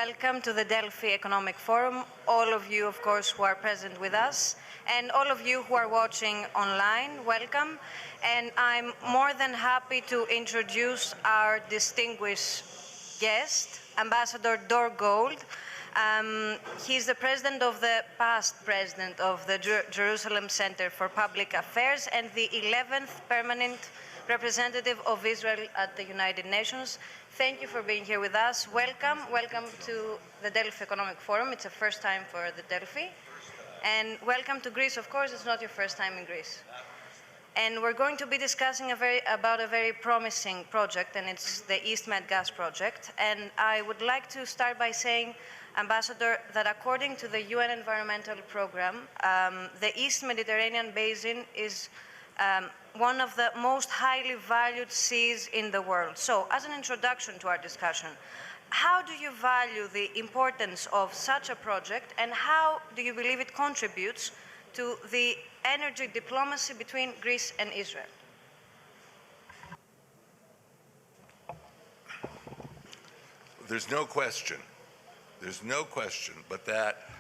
welcome to the Delphi Economic Forum, all of you, of course, who are present with us, and all of you who are watching online, welcome. And I'm more than happy to introduce our distinguished guest, Ambassador Dore Gold. He's the past president of the Jerusalem Center for Public Affairs and the 11th permanent representative of Israel at the United Nations. Thank you for being here with us. Welcome. Welcome to the Delphi Economic Forum. It's a first time for the Delphi. And welcome to Greece. Of course, it's not your first time in Greece. And we're going to be discussing about a very promising project, and it's the EastMed Gas Project. And I would like to start by saying, Ambassador, that according to the UN Environmental Programme, the East Mediterranean Basin is one of the most highly valued seas in the world. So, as an introduction to our discussion, how do you value the importance of such a project, and how do you believe it contributes to the energy diplomacy between Greece and Israel? There's no question but that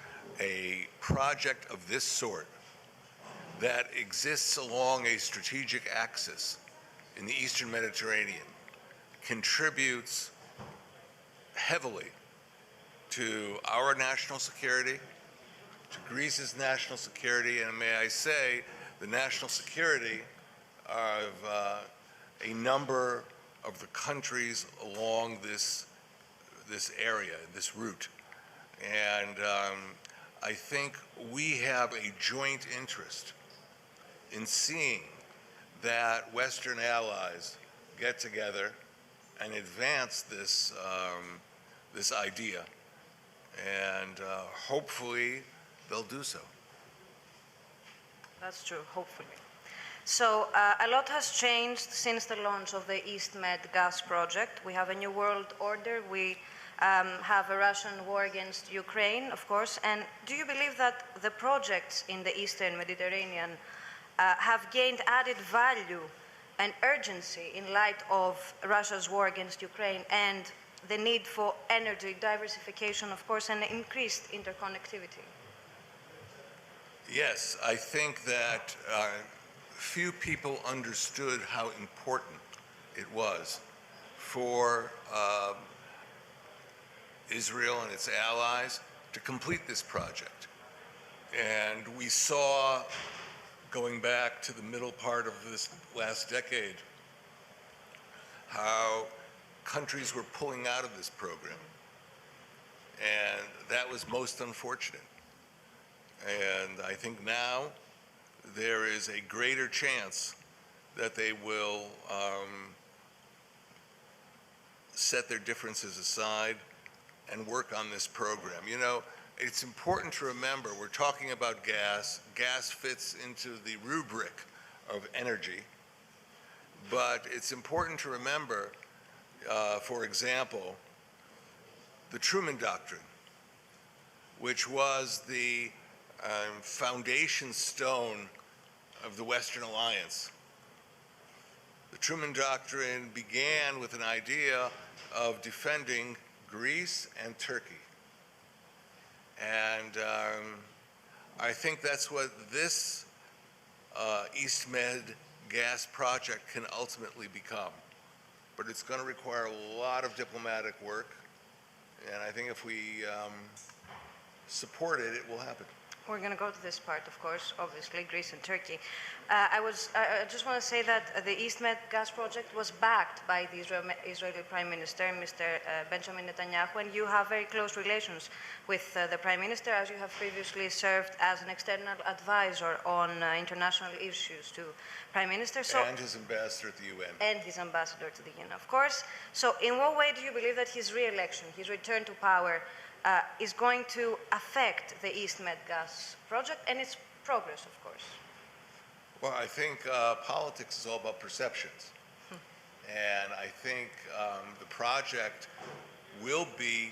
a project of this sort that exists along a strategic axis in the Eastern Mediterranean contributes heavily to our national security, to Greece's national security, and may I say, the national security of a number of the countries along this area, this route. And I think we have a joint interest in seeing that Western allies get together and advance this idea, and hopefully they'll do so. That's true, hopefully. So a lot has changed since the launch of the EastMed Gas Project. We have a new world order. We have a Russian war against Ukraine, of course. And do you believe that the projects in the Eastern Mediterranean have gained added value and urgency in light of Russia's war against Ukraine and the need for energy diversification, of course, and increased interconnectivity? Yes, I think that few people understood how important it was for Israel and its allies to complete this project. And we saw, going back to the middle part of this last decade, how countries were pulling out of this program. And that was most unfortunate. And I think now there is a greater chance that they will set their differences aside and work on this program. You know, it's important to remember, we're talking about gas. Gas fits into the rubric of energy. But it's important to remember, for example, the Truman Doctrine, which was the foundation stone of the Western Alliance. The Truman Doctrine began with an idea of defending Greece and Turkey. And I think that's what this EastMed Gas Project can ultimately become. But it's going to require a lot of diplomatic work, and I think if we support it, it will happen. We're going to go to this part, of course, obviously, Greece and Turkey. I just want to say that the EastMed Gas Project was backed by the Israeli Prime Minister, Mr. Benjamin Netanyahu, and you have very close relations with the Prime Minister, as you have previously served as an external advisor on international issues to Prime Minister. So, and his ambassador to the UN. And his ambassador to the UN, of course. So in what way do you believe that his re-election, his return to power, is going to affect the EastMed Gas Project and its progress, of course? Well, I think politics is all about perceptions. And I think the project will be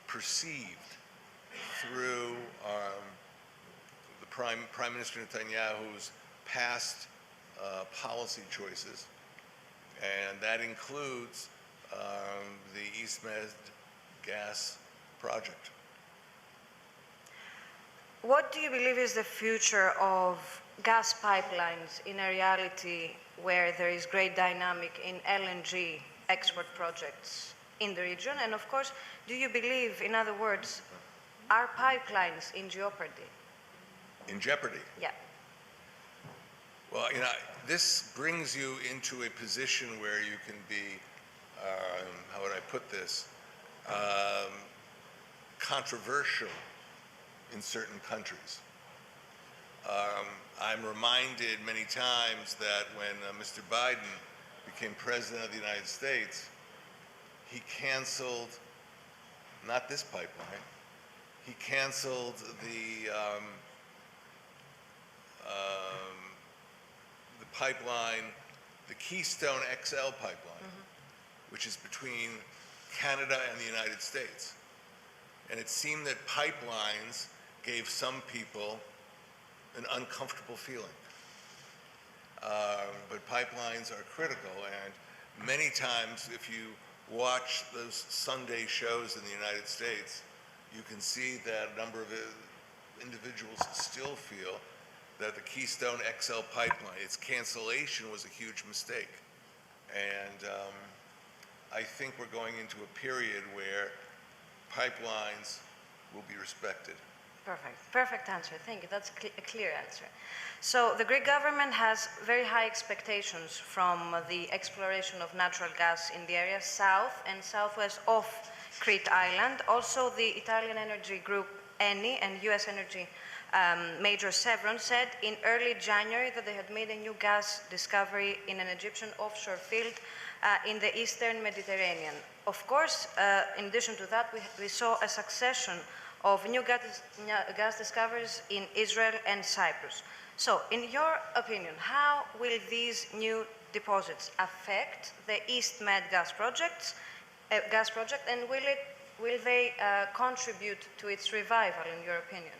perceived through the Prime Minister Netanyahu's past policy choices. And that includes the EastMed Gas project. What do you believe is the future of gas pipelines in a reality where there is great dynamic in LNG export projects in the region? And of course, do you believe, in other words, are pipelines in jeopardy? In jeopardy? Yeah. Well, you know, this brings you into a position where you can be, how would I put this, controversial in certain countries. I'm reminded many times that when Mr. Biden became president of the United States, he canceled, not this pipeline, he canceled the pipeline, the Keystone XL pipeline, which is between Canada and the United States. And it seemed that pipelines gave some people an uncomfortable feeling. But pipelines are critical, and many times if you watch those Sunday shows in the United States, you can see that a number of individuals still feel that the Keystone XL pipeline, its cancellation was a huge mistake. And I think we're going into a period where pipelines will be respected. Perfect. Perfect answer. Thank you. That's a clear answer. So the Greek government has very high expectations from the exploration of natural gas in the area south and southwest of Crete Island. Also, the Italian energy group Eni and U.S. energy Major Chevron said in early January that they had made a new gas discovery in an Egyptian offshore field in the eastern Mediterranean. Of course, in addition to that, we saw a succession of new gas discoveries in Israel and Cyprus. So, in your opinion, how will these new deposits affect the EastMed Gas Project, and will they contribute to its revival, in your opinion?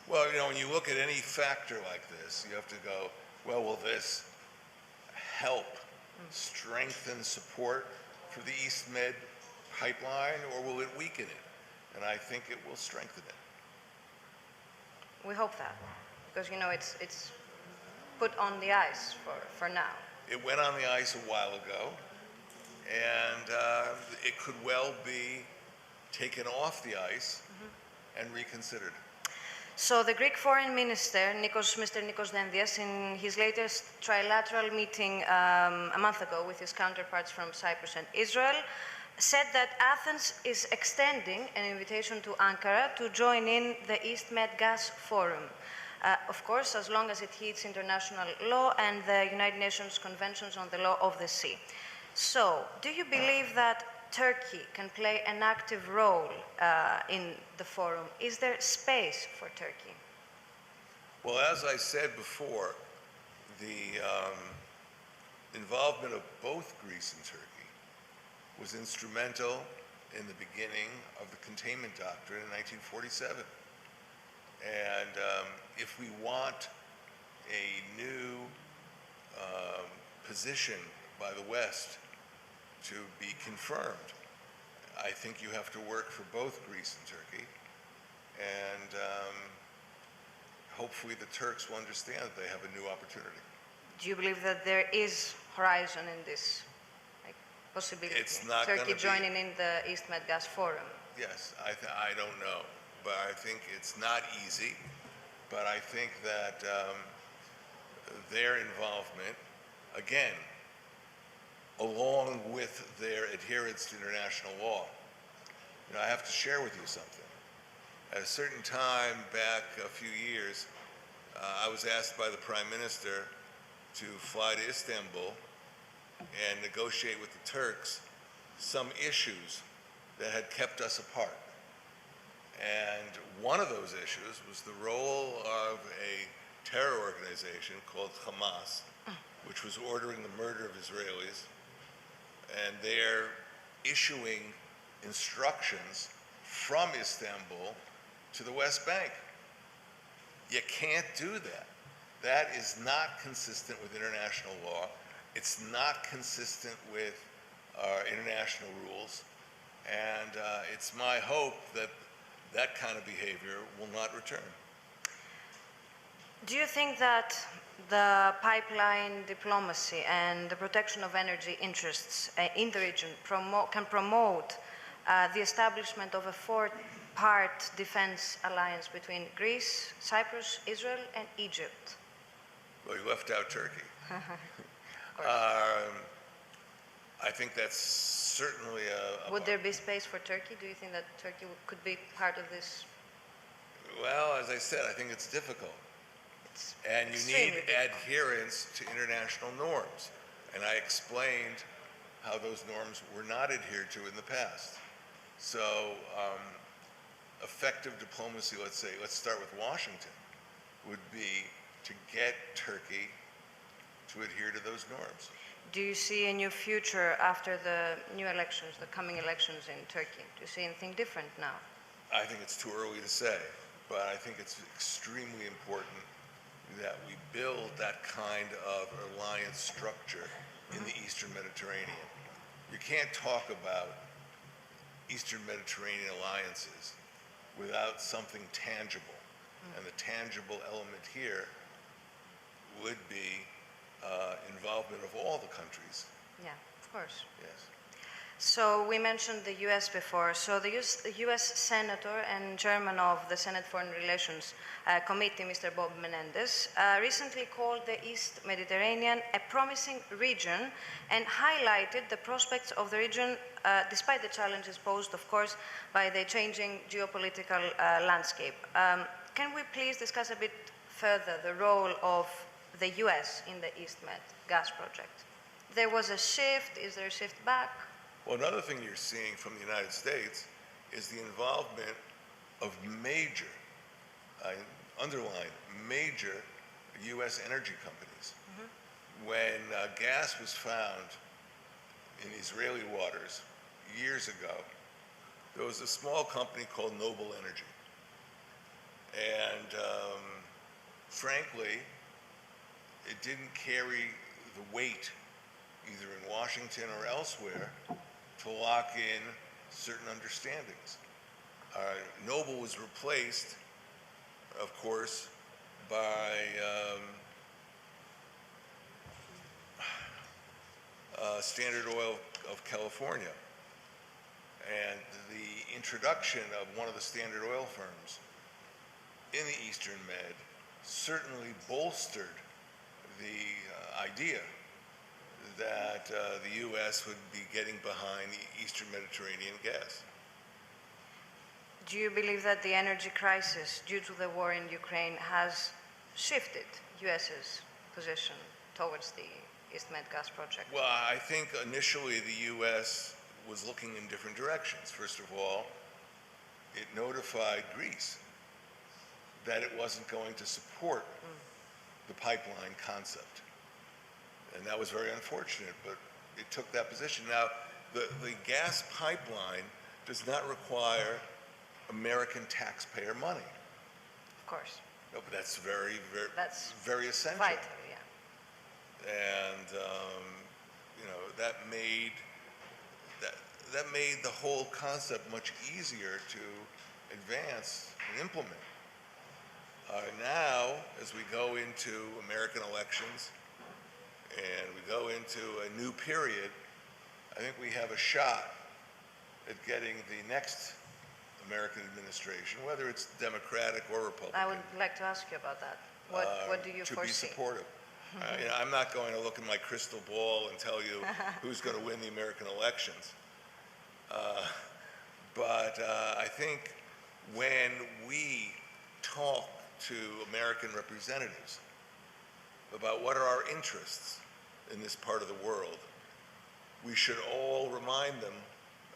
Well, you know, when you look at any factor like this, you have to go, well, will this help strengthen support for the EastMed pipeline, or will it weaken it? And I think it will strengthen it. We hope that, because, you know, it's put on the ice for now. It went on the ice a while ago, and it could well be taken off the ice and reconsidered. So the Greek Foreign Minister, Mr. Nikos Dendias, in his latest trilateral meeting a month ago with his counterparts from Cyprus and Israel, said that Athens is extending an invitation to Ankara to join in the EastMed Gas Forum. Of course, as long as it heeds international law and the United Nations Conventions on the Law of the Sea. So, do you believe that Turkey can play an active role in the forum? Is there space for Turkey? Well, as I said before, the involvement of both Greece and Turkey was instrumental in the beginning of the containment doctrine in 1947. And if we want a new position by the West to be confirmed, I think you have to work for both Greece and Turkey. And hopefully the Turks will understand that they have a new opportunity. Do you believe that there is horizon in this possibility? It's not Turkey joining in the EastMed Gas Forum? Yes, I don't know, but I think it's not easy. But I think that their involvement, again, along with their adherence to international law, you know, I have to share with you something. At a certain time back a few years, I was asked by the Prime Minister to fly to Istanbul and negotiate with the Turks some issues that had kept us apart. And one of those issues was the role of a terror organization called Hamas, which was ordering the murder of Israelis, and they're issuing instructions from Istanbul to the West Bank. You can't do that. That is not consistent with international law. It's not consistent with international rules, and it's my hope that that kind of behavior will not return. Do you think that the pipeline diplomacy and the protection of energy interests in the region can promote the establishment of a four-part defense alliance between Greece, Cyprus, Israel, and Egypt? Well, you left out Turkey. I think that's certainly a... Would there be space for Turkey? Do you think that Turkey could be part of this? Well, as I said, I think it's difficult. And you need adherence to international norms. And I explained how those norms were not adhered to in the past. So effective diplomacy, let's start with Washington, would be to get Turkey to adhere to those norms. Do you see a new future after the new elections, the coming elections in Turkey? Do you see anything different now? I think it's too early to say, but I think it's extremely important that we build that kind of alliance structure in the Eastern Mediterranean. You can't talk about Eastern Mediterranean alliances without something tangible. And the tangible element here would be involvement of all the countries. Yeah, of course. Yes. So we mentioned the U.S. before. So the U.S. Senator and Chairman of the Senate Foreign Relations Committee, Mr. Bob Menendez, recently called the East Mediterranean a promising region and highlighted the prospects of the region despite the challenges posed, of course, by the changing geopolitical landscape. Can we please discuss a bit further the role of the U.S. in the EastMed Gas Project? There was a shift. Is there a shift back? Well, another thing you're seeing from the United States is the involvement of major, underline, major U.S. energy companies. When gas was found in Israeli waters years ago, there was a small company called Noble Energy. And frankly, it didn't carry the weight, either in Washington or elsewhere, to lock in certain understandings. Noble was replaced, of course, by Standard Oil of California. And the introduction of one of the Standard Oil firms in the Eastern Med certainly bolstered the idea that the U.S. would be getting behind the Eastern Mediterranean gas. Do you believe that the energy crisis due to the war in Ukraine has shifted U.S.'s position towards the EastMed Gas Project? Well, I think initially the U.S. was looking in different directions. First of all, it notified Greece that it wasn't going to support the pipeline concept. And that was very unfortunate, but it took that position. Now, the gas pipeline does not require American taxpayer money. Of course. No, but that's very, That's very essential. vital, yeah. And you know, that made the whole concept much easier to advance and implement. Now, as we go into American elections and we go into a new period, I think we have a shot at getting the next American administration, whether it's Democratic or Republican. I would like to ask you about that. What do you to foresee? be supportive. You know, I'm not going to look in my crystal ball and tell you who's going to win the American elections. But I think when we talk to American representatives about what are our interests in this part of the world, we should all remind them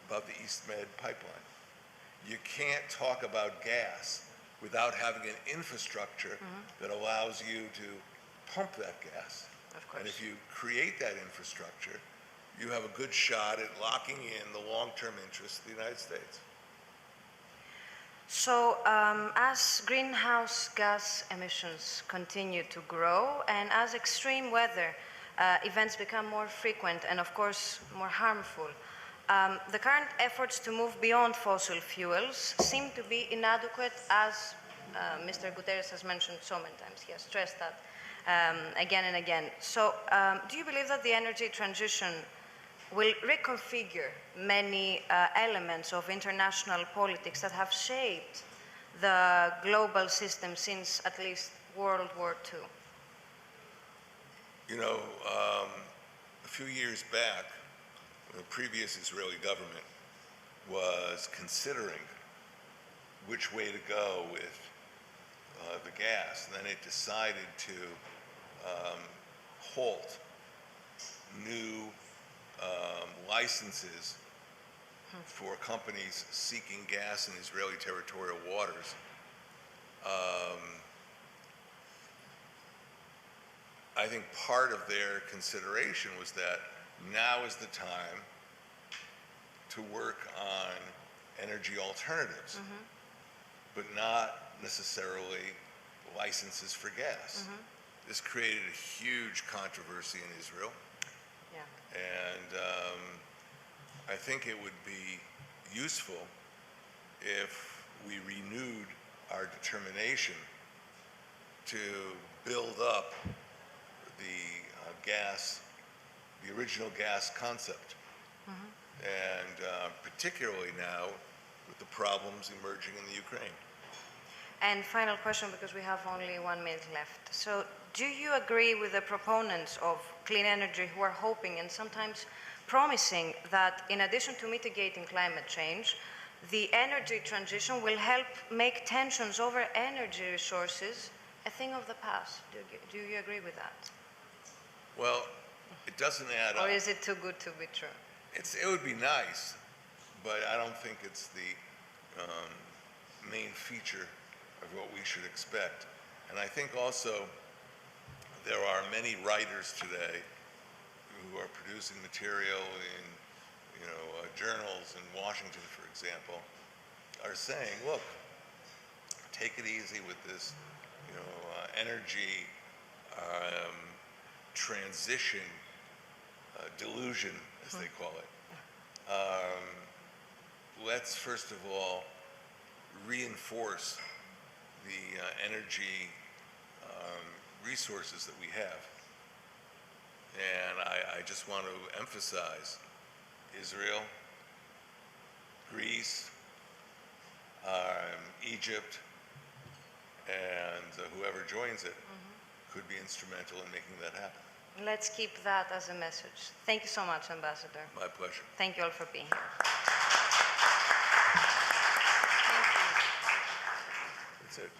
about the EastMed pipeline. You can't talk about gas without having an infrastructure that allows you to pump that gas. Of course. And if you create that infrastructure, you have a good shot at locking in the long-term interests of the United States. So, as greenhouse gas emissions continue to grow and as extreme weather events become more frequent and, of course, more harmful, The current efforts to move beyond fossil fuels seem to be inadequate, as Mr. Guterres has mentioned so many times. He has stressed that again and again. So do you believe that the energy transition will reconfigure many elements of international politics that have shaped the global system since at least World War II? You know, a few years back, the previous Israeli government was considering which way to go with the gas, and then it decided to halt new licenses for companies seeking gas in Israeli territorial waters. I think part of their consideration was that now is the time to work on energy alternatives, but not necessarily licenses for gas. This created a huge controversy in Israel. Yeah. And I think it would be useful if we renewed our determination to build up the original gas concept. And particularly now with the problems emerging in the Ukraine. And final question, because we have only 1 minute left. So do you agree with the proponents of clean energy who are hoping and sometimes promising that in addition to mitigating climate change, the energy transition will help make tensions over energy resources a thing of the past? Do you agree with that? Well, it doesn't add up. Or is it too good to be true? It would be nice, but I don't think it's the main feature of what we should expect. And I think also there are many writers today who are producing material in journals in Washington, for example, are saying, look, take it easy with this energy transition delusion, as they call it. Let's first of all reinforce the energy resources that we have. And I just want to emphasize Israel, Greece, Egypt, and whoever joins it could be instrumental in making that happen. Let's keep that as a message. Thank you so much, Ambassador. My pleasure. Thank you all for being here. That's it.